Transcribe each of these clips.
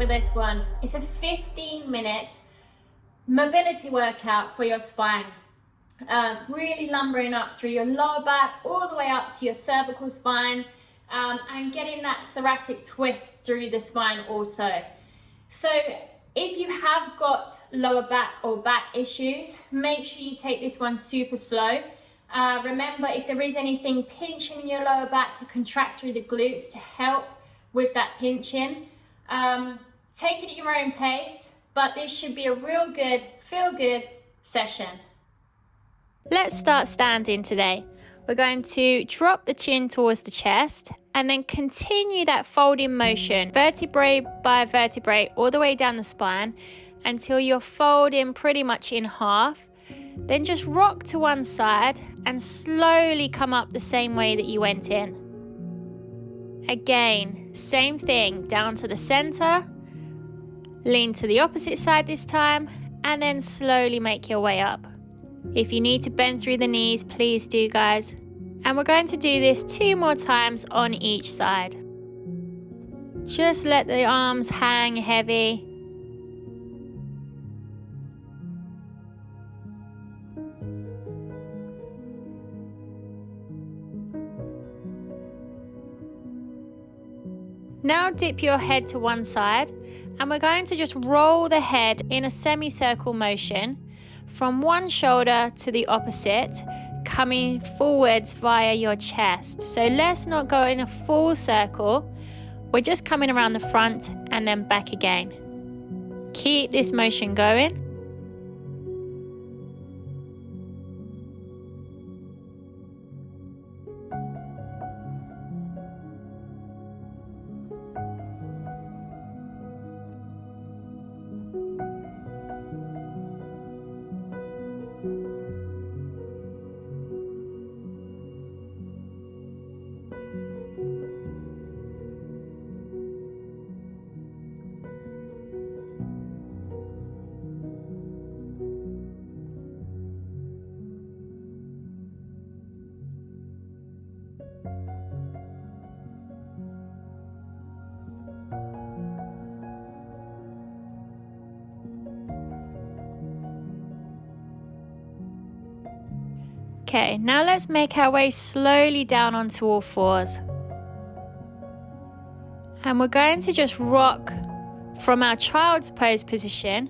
this one. It's a 15-minute mobility workout for your spine. Really lumbering up through your lower back, all the way up to your cervical spine, and getting that thoracic twist through the spine also. So if you have got lower back or back issues, make sure you take this one super slow. Remember, if there is anything pinching in your lower back, to contract through the glutes to help with that pinching. Take it at your own pace, but this should be a real good, feel good session. Let's start standing today. We're going to drop the chin towards the chest and then continue that folding motion, vertebrae by vertebrae, all the way down the spine until you're folding pretty much in half. Then just rock to one side and slowly come up the same way that you went in. Again, same thing, down to the center, lean to the opposite side this time, and then slowly make your way up. If you need to bend through the knees, please do, guys. And we're going to do this 2 more times on each side. Just let the arms hang heavy. Now dip your head to one side, and we're going to just roll the head in a semicircle motion from one shoulder to the opposite, coming forwards via your chest. So let's not go in a full circle. We're just coming around the front and then back again. Keep this motion going. Okay, now let's make our way slowly down onto all fours. And we're going to just rock from our child's pose position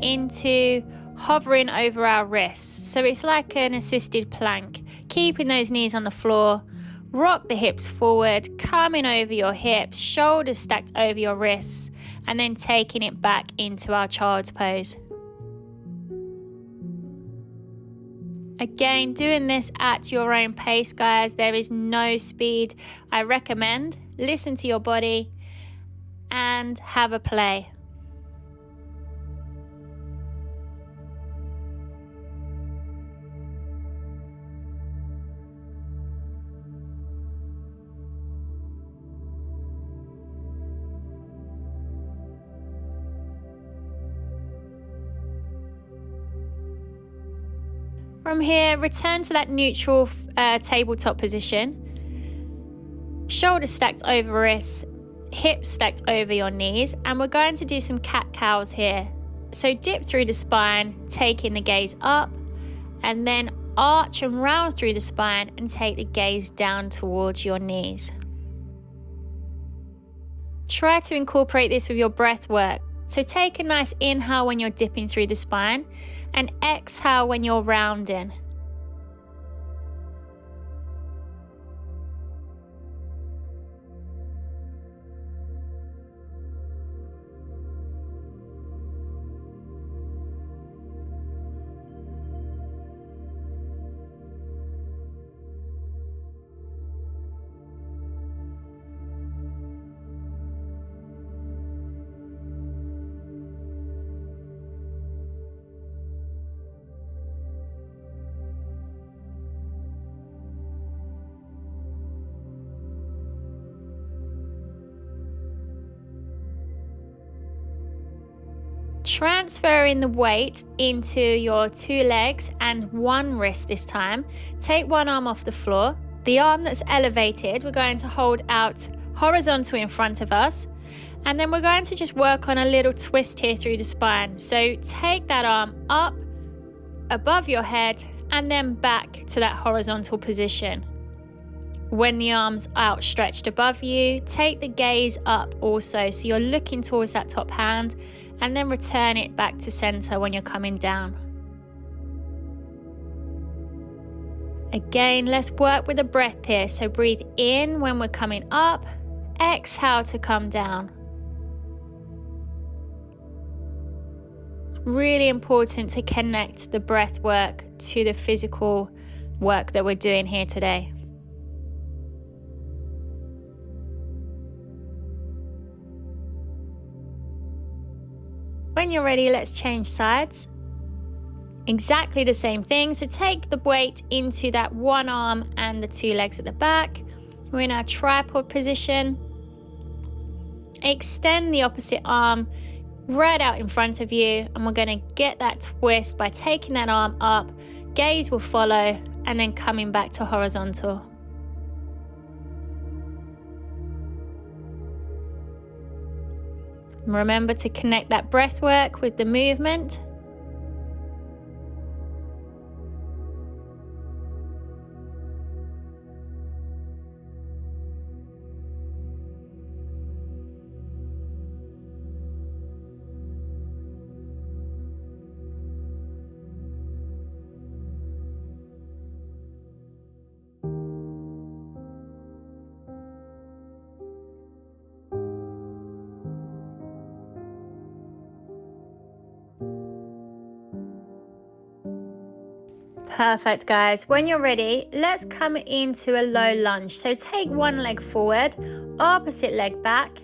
into hovering over our wrists. So it's like an assisted plank, keeping those knees on the floor. Rock the hips forward, coming over your hips, shoulders stacked over your wrists, and then taking it back into our child's pose. Again, doing this at your own pace, guys. There is no speed. I recommend listen to your body and have a play. From here, return to that neutral tabletop position. Shoulders stacked over wrists, hips stacked over your knees, and we're going to do some cat-cows here. So dip through the spine, taking the gaze up, and then arch and round through the spine and take the gaze down towards your knees. Try to incorporate this with your breath work. So take a nice inhale when you're dipping through the spine and exhale when you're rounding. Transferring the weight into your 2 legs and 1 wrist this time. Take 1 arm off the floor. The arm that's elevated, we're going to hold out horizontal in front of us, And then we're going to just work on a little twist here through the spine. So take that arm up above your head and then back to that horizontal position. When the arm's outstretched above you, take the gaze up also, so you're looking towards that top hand, and then return it back to center when you're coming down. Again, let's work with the breath here. So breathe in when we're coming up, exhale to come down. Really important to connect the breath work to the physical work that we're doing here today. When you're ready, let's change sides. Exactly the same thing. So take the weight into that one arm and the two legs at the back. We're in our tripod position. Extend the opposite arm right out in front of you, and we're going to get that twist by taking that arm up. Gaze will follow, and then coming back to horizontal. Remember to connect that breath work with the movement. Perfect, guys. When you're ready, let's come into a low lunge. So take one leg forward, opposite leg back.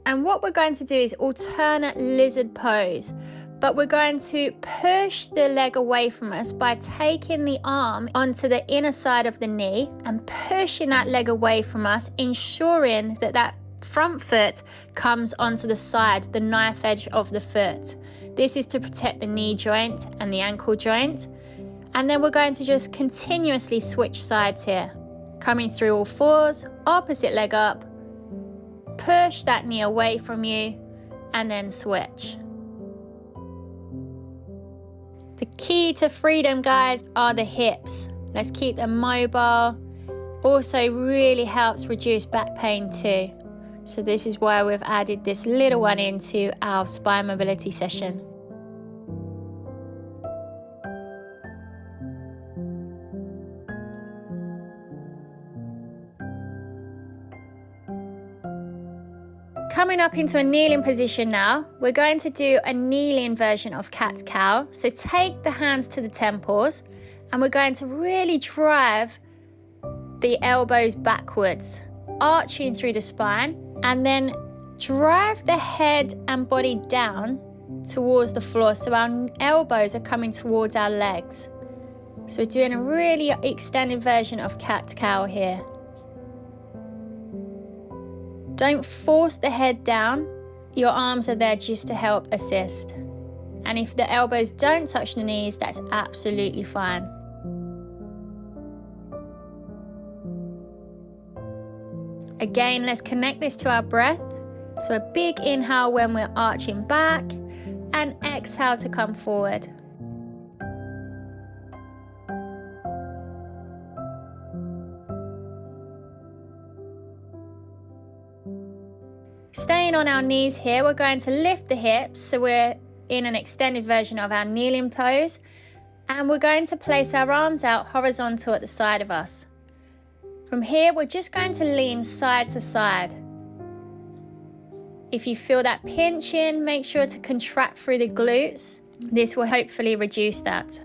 And what we're going to do is alternate lizard pose. But we're going to push the leg away from us by taking the arm onto the inner side of the knee and pushing that leg away from us, ensuring that that front foot comes onto the side, the knife edge of the foot. This is to protect the knee joint and the ankle joint. And then we're going to just continuously switch sides here. Coming through all fours, opposite leg up, push that knee away from you, and then switch. The key to freedom, guys, are the hips. Let's keep them mobile. Also really helps reduce back pain too. So this is why we've added this little one into our spine mobility session. Coming up into a kneeling position now, we're going to do a kneeling version of cat-cow. So take the hands to the temples and we're going to really drive the elbows backwards, arching through the spine, and then drive the head and body down towards the floor so our elbows are coming towards our legs. So we're doing a really extended version of cat-cow here. Don't force the head down. Your arms are there just to help assist. And if the elbows don't touch the knees, that's absolutely fine. Again, let's connect this to our breath. So a big inhale when we're arching back, and exhale to come forward. Staying on our knees here, we're going to lift the hips, so we're in an extended version of our kneeling pose, and we're going to place our arms out horizontal at the side of us. From here, we're just going to lean side to side. If you feel that pinching, make sure to contract through the glutes. This will hopefully reduce that.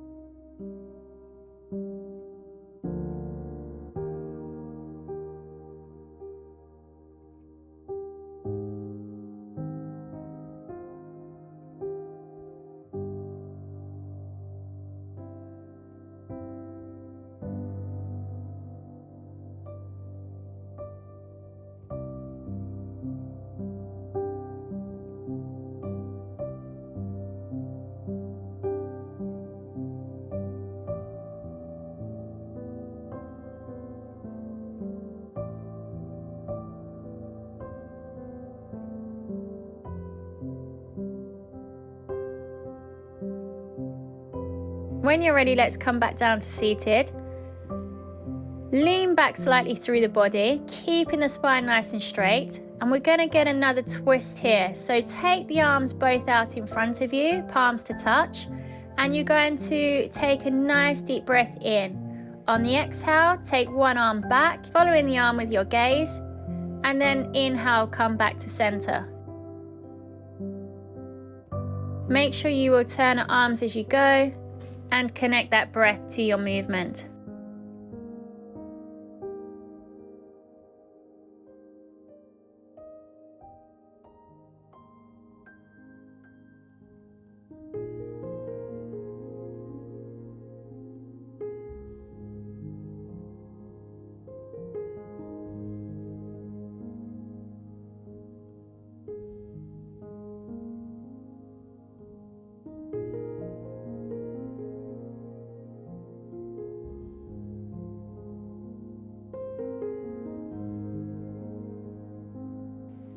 When you're ready, let's come back down to seated. Lean back slightly through the body, keeping the spine nice and straight. And we're going to get another twist here. So take the arms both out in front of you, palms to touch. And you're going to take a nice deep breath in. On the exhale, take one arm back, following the arm with your gaze. And then inhale, come back to center. Make sure you alternate arms as you go and connect that breath to your movement.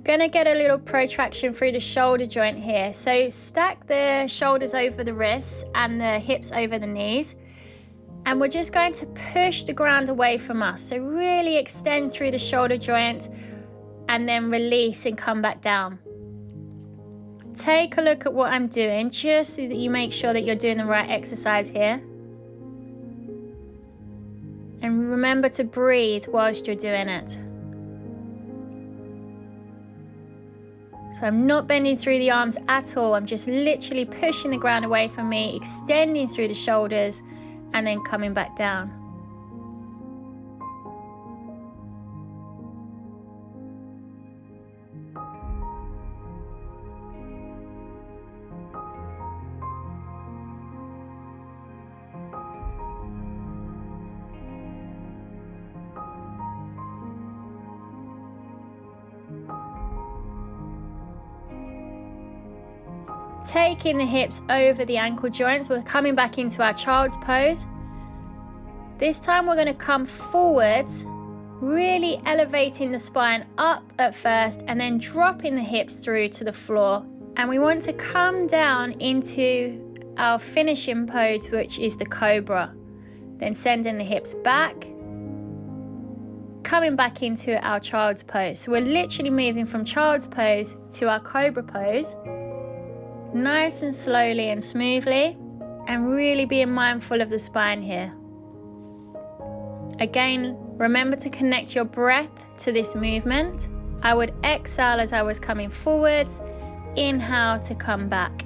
Gonna get a little protraction through the shoulder joint here. So stack the shoulders over the wrists and the hips over the knees. And we're just going to push the ground away from us. So really extend through the shoulder joint and then release and come back down. Take a look at what I'm doing just so that you make sure that you're doing the right exercise here. And remember to breathe whilst you're doing it. So I'm not bending through the arms at all. I'm just literally pushing the ground away from me, extending through the shoulders, and then coming back down. Taking the hips over the ankle joints, we're coming back into our child's pose. This time we're going to come forwards, really elevating the spine up at first and then dropping the hips through to the floor. And we want to come down into our finishing pose, which is the cobra. Then sending the hips back, coming back into our child's pose. So we're literally moving from child's pose to our cobra pose. Nice and slowly and smoothly, and really being mindful of the spine here. Again, remember to connect your breath to this movement. I would exhale as I was coming forwards, inhale to come back.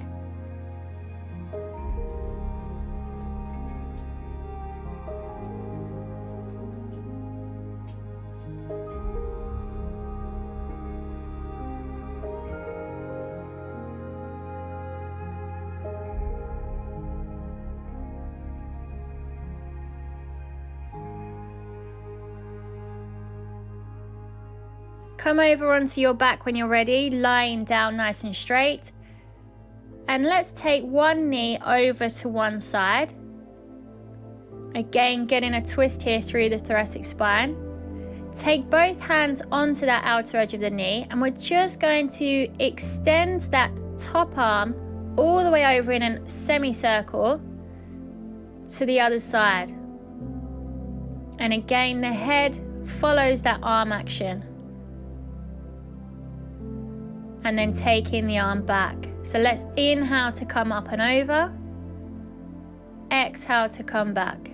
Come over onto your back when you're ready, lying down nice and straight. And let's take one knee over to one side. Again, getting a twist here through the thoracic spine. Take both hands onto that outer edge of the knee, and we're just going to extend that top arm all the way over in a semicircle to the other side. And again, the head follows that arm action. And then taking the arm back. So let's inhale to come up and over. Exhale to come back.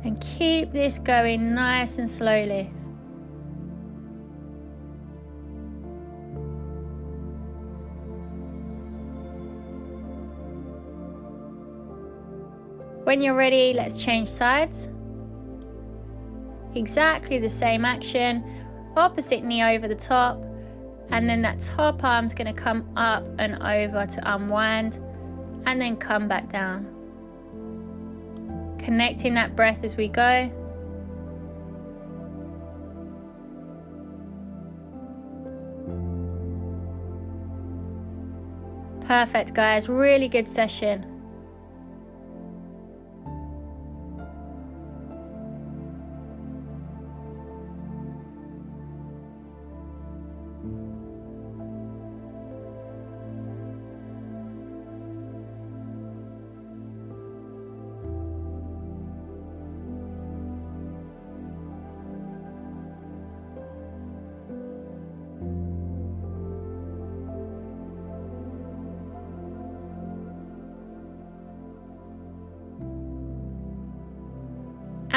And keep this going nice and slowly. When you're ready, let's change sides. Exactly the same action. Opposite knee over the top. And then that top arm's going to come up and over to unwind and then come back down. Connecting that breath as we go. Perfect, guys. Really good session.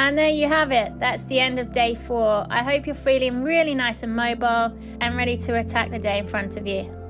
And there you have it. That's the end of day 4. I hope you're feeling really nice and mobile and ready to attack the day in front of you.